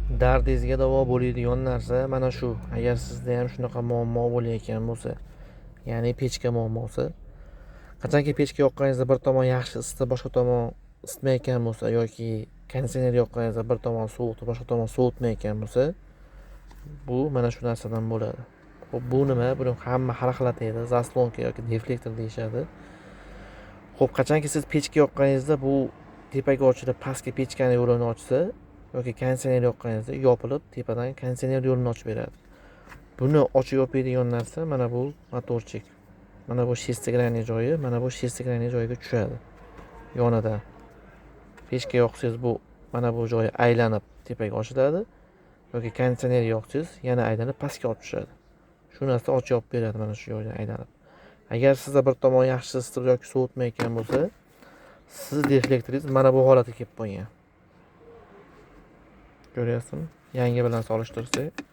Dardingizga davo bo'ladigan narsa mana shu. Agar sizda ham shunaqa muammo bo'layotgan bo'lsa, ya'ni pechka muammosi, qachonki pechka yoqqaningizda bir tomon yaxshi isitib, boshqa tomon isitmayotgan bo'lsa yoki konditsioner yoqqaningizda bir tomon sovutib, boshqa tomon sovutmayotgan bo'lsa, bu mana shu narsadan bo'ladi. Xo'p, bu nima? Buni hamma har xil ataydi. Zaslonka yoki deflektor deyishadi. Xo'p, qachonki siz pechka yoqqaningizda bu tepaga ochilib, pastga pechkani yo'lini ochsa yoki konditsioner yoqqaningizda yopilib, tepadan konditsioner yo'lini ochib beradi. Buni ochib yopadigan narsa mana bu motorchik. Mana bu shestigranniy joyi, mana bu shestigranniy joyiga tushadi. Yonida. Pechka yoqsangiz bu mana bu joyi aylanib tepaga ochiladi yoki konditsioner yoqsangiz yana aylanib pastga olib tushadi. Shu narsa ochib yopib beradi mana shu joydan aylanib. Agar sizda bir tomon yaxshi isitib yoki sovutmayotgan bo'lsa, siz deflektoringiz mana bu holatga kelib qolgan. Ko'ryapsizmi? Yangi bilan solishtirsak,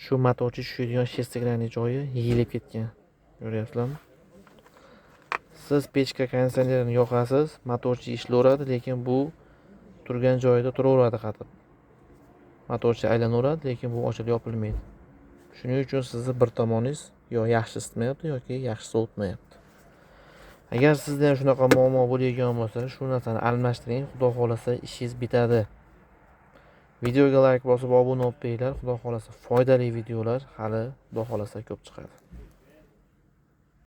shu motorchi tushadigan shestigranniy joyi yeyilib ketgan. Ko'ryapsizlarmi? Siz pechka konditsionerini yoqasiz, motorchi ishlayveradi, lekin bu turgan joyida turaveradi qatib. Motorchi aylanaveradi, lekin bu ochilib yopilmaydi. Shuning uchun sizni bir tomoningiz yo yaxshi isitmayapti yoki yaxshi sovutmayapti. Agar sizda ham shunaqa muammo bo'ladigan bo'lsa, shu narsani almashtiring, xudo xolasa ishingiz bitadi. Videoga like bosib obuna bo'lib qo'yinglar, xudo xolasa foydali videolar hali xudo xolasa ko'p chiqadi.